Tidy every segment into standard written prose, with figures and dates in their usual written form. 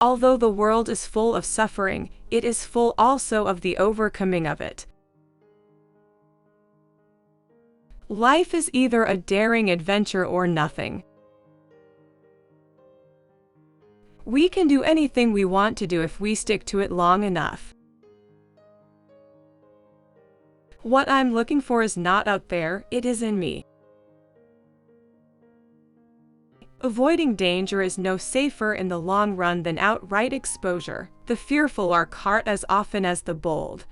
Although the world is full of suffering, it is full also of the overcoming of it. Life is either a daring adventure or nothing. We can do anything we want to do if we stick to it long enough. What I'm looking for is not out there, it is in me. Avoiding danger is no safer in the long run than outright exposure. The fearful are caught as often as the bold.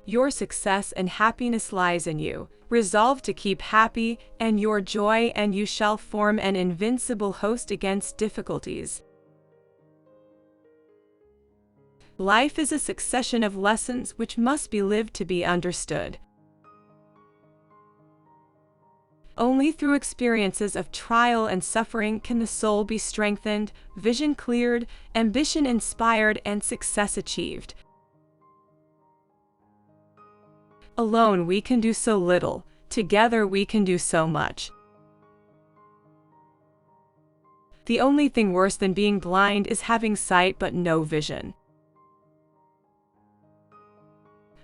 Your success and happiness lies in you. Resolve to keep happy and your joy, and you shall form an invincible host against difficulties. Life is a succession of lessons which must be lived to be understood. Only through experiences of trial and suffering can the soul be strengthened, vision cleared, ambition inspired, and success achieved. Alone we can do so little, together we can do so much. The only thing worse than being blind is having sight but no vision.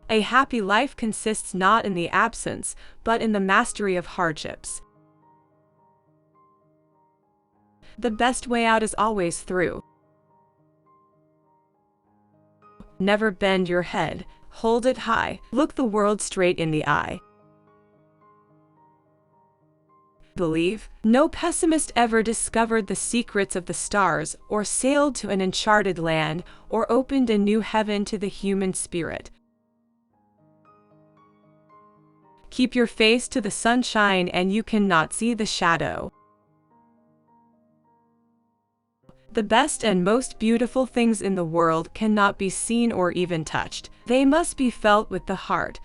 A happy life consists not in the absence, but in the mastery of hardships. The best way out is always through. Never bend your head, hold it high, look the world straight in the eye. Believe, no pessimist ever discovered the secrets of the stars, or sailed to an uncharted land, or opened a new heaven to the human spirit. Keep your face to the sunshine and you cannot see the shadow. The best and most beautiful things in the world cannot be seen or even touched. They must be felt with the heart.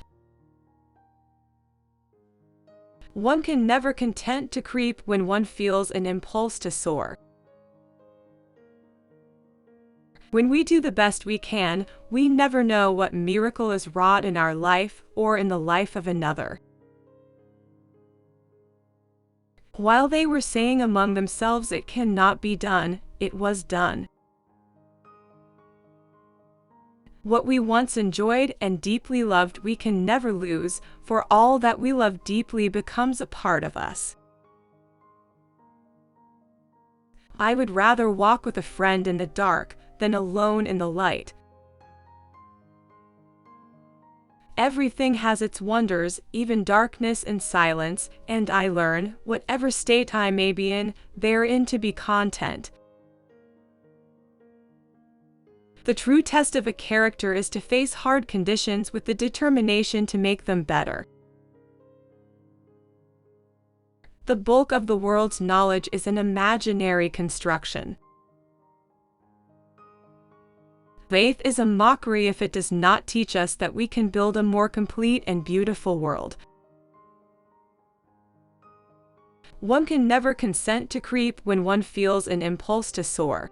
One can never content to creep when one feels an impulse to soar. When we do the best we can, we never know what miracle is wrought in our life or in the life of another. While they were saying among themselves it cannot be done, it was done. What we once enjoyed and deeply loved we can never lose, for all that we love deeply becomes a part of us. I would rather walk with a friend in the dark than alone in the light. Everything has its wonders, even darkness and silence, and I learn, whatever state I may be in, therein to be content. The true test of a character is to face hard conditions with the determination to make them better. The bulk of the world's knowledge is an imaginary construction. Faith is a mockery if it does not teach us that we can build a more complete and beautiful world. One can never consent to creep when one feels an impulse to soar.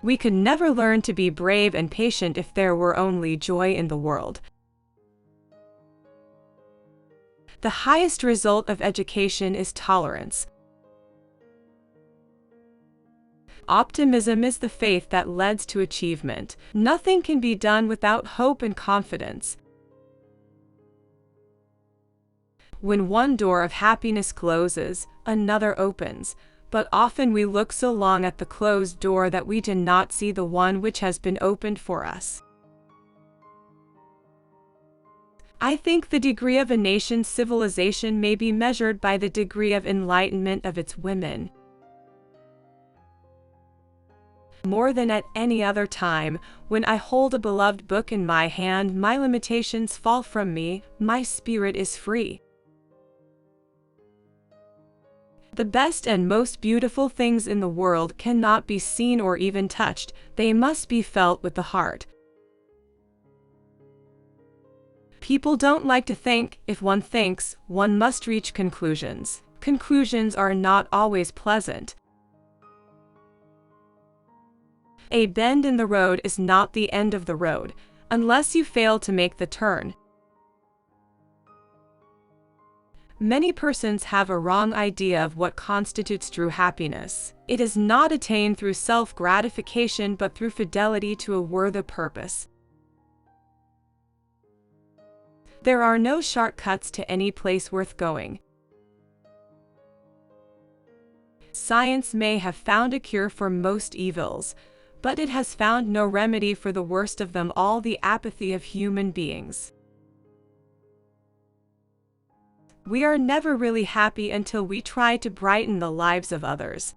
We could never learn to be brave and patient if there were only joy in the world. The highest result of education is tolerance. Optimism is the faith that leads to achievement. Nothing can be done without hope and confidence. When one door of happiness closes, another opens, but often we look so long at the closed door that we do not see the one which has been opened for us. I think the degree of a nation's civilization may be measured by the degree of enlightenment of its women. More than at any other time, when I hold a beloved book in my hand, my limitations fall from me, my spirit is free. The best and most beautiful things in the world cannot be seen or even touched, they must be felt with the heart. People don't like to think. If one thinks, one must reach conclusions. Conclusions are not always pleasant. A bend in the road is not the end of the road, unless you fail to make the turn. Many persons have a wrong idea of what constitutes true happiness. It is not attained through self-gratification but through fidelity to a worthy purpose. There are no shortcuts to any place worth going. Science may have found a cure for most evils, but it has found no remedy for the worst of them all, the apathy of human beings. We are never really happy until we try to brighten the lives of others.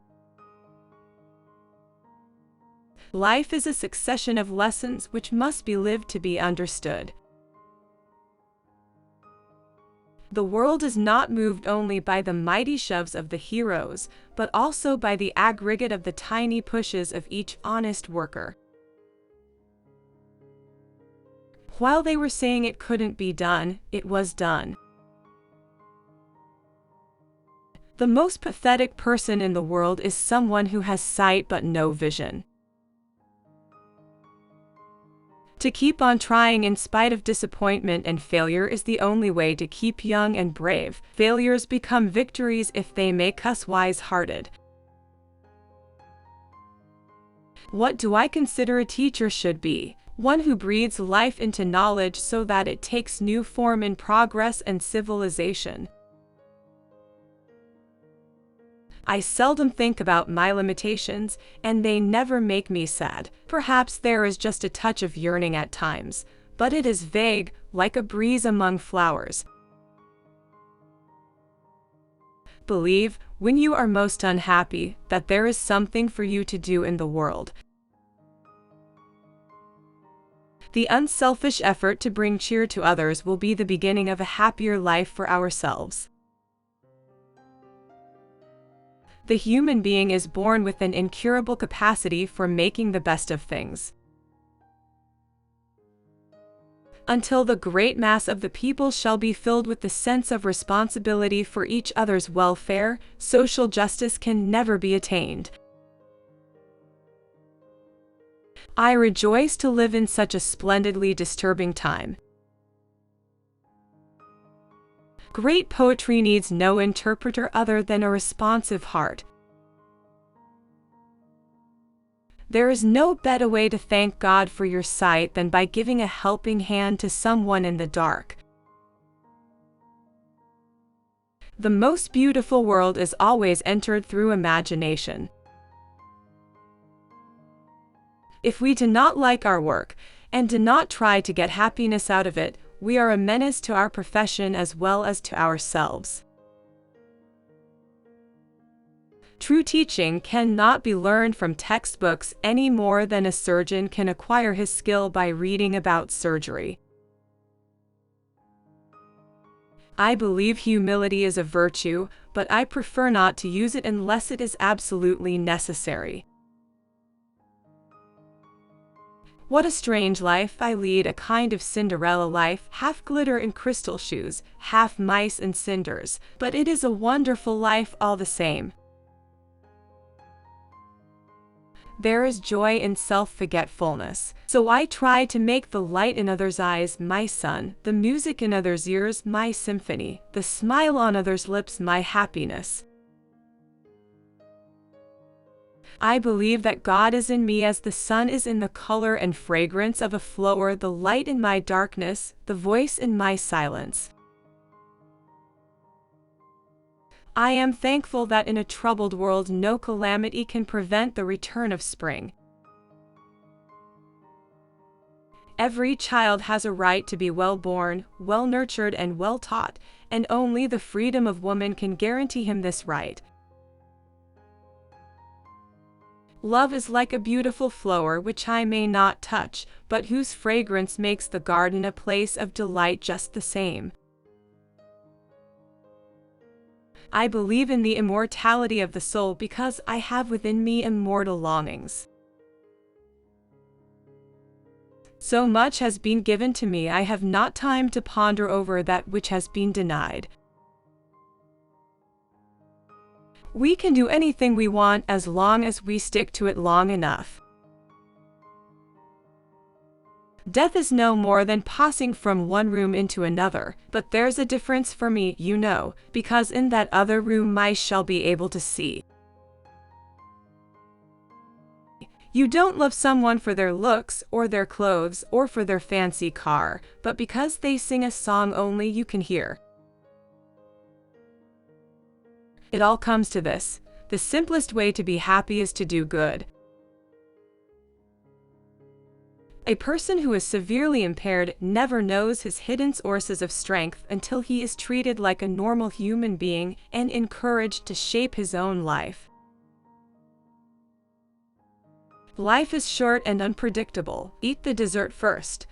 Life is a succession of lessons which must be lived to be understood. The world is not moved only by the mighty shoves of the heroes, but also by the aggregate of the tiny pushes of each honest worker. While they were saying it couldn't be done, it was done. The most pathetic person in the world is someone who has sight but no vision. To keep on trying in spite of disappointment and failure is the only way to keep young and brave. Failures become victories if they make us wise-hearted. What do I consider a teacher should be? One who breathes life into knowledge so that it takes new form in progress and civilization. I seldom think about my limitations, and they never make me sad. Perhaps there is just a touch of yearning at times, but it is vague, like a breeze among flowers. Believe, when you are most unhappy, that there is something for you to do in the world. The unselfish effort to bring cheer to others will be the beginning of a happier life for ourselves. The human being is born with an incurable capacity for making the best of things. Until the great mass of the people shall be filled with the sense of responsibility for each other's welfare, social justice can never be attained. I rejoice to live in such a splendidly disturbing time. Great poetry needs no interpreter other than a responsive heart. There is no better way to thank God for your sight than by giving a helping hand to someone in the dark. The most beautiful world is always entered through imagination. If we do not like our work, and do not try to get happiness out of it, we are a menace to our profession as well as to ourselves. True teaching cannot be learned from textbooks any more than a surgeon can acquire his skill by reading about surgery. I believe humility is a virtue, but I prefer not to use it unless it is absolutely necessary. What a strange life I lead, a kind of Cinderella life, half glitter and crystal shoes, half mice and cinders, but it is a wonderful life all the same. There is joy in self-forgetfulness, so I try to make the light in others' eyes my sun, the music in others' ears my symphony, the smile on others' lips my happiness. I believe that God is in me as the sun is in the color and fragrance of a flower, the light in my darkness, the voice in my silence. I am thankful that in a troubled world no calamity can prevent the return of spring. Every child has a right to be well born, well nurtured and well taught, and only the freedom of woman can guarantee him this right. Love is like a beautiful flower which I may not touch, but whose fragrance makes the garden a place of delight just the same. I believe in the immortality of the soul because I have within me immortal longings. So much has been given to me, I have not time to ponder over that which has been denied. We can do anything we want as long as we stick to it long enough. Death is no more than passing from one room into another, but there's a difference for me, you know, because in that other room I shall be able to see. You don't love someone for their looks, or their clothes, or for their fancy car, but because they sing a song only you can hear. It all comes to this: the simplest way to be happy is to do good. A person who is severely impaired never knows his hidden sources of strength until he is treated like a normal human being and encouraged to shape his own life. Life is short and unpredictable. Eat the dessert first.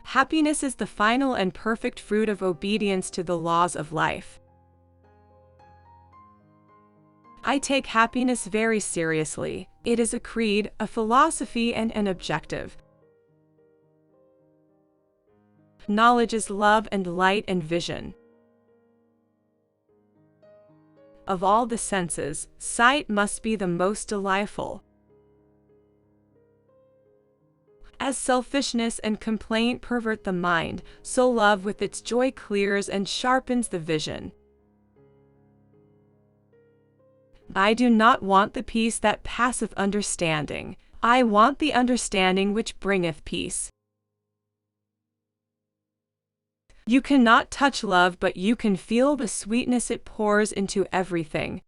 Happiness is the final and perfect fruit of obedience to the laws of life. I take happiness very seriously. It is a creed, a philosophy, and an objective. Knowledge is love and light and vision. Of all the senses, sight must be the most delightful. As selfishness and complaint pervert the mind, so love with its joy clears and sharpens the vision. I do not want the peace that passeth understanding. I want the understanding which bringeth peace. You cannot touch love, but you can feel the sweetness it pours into everything.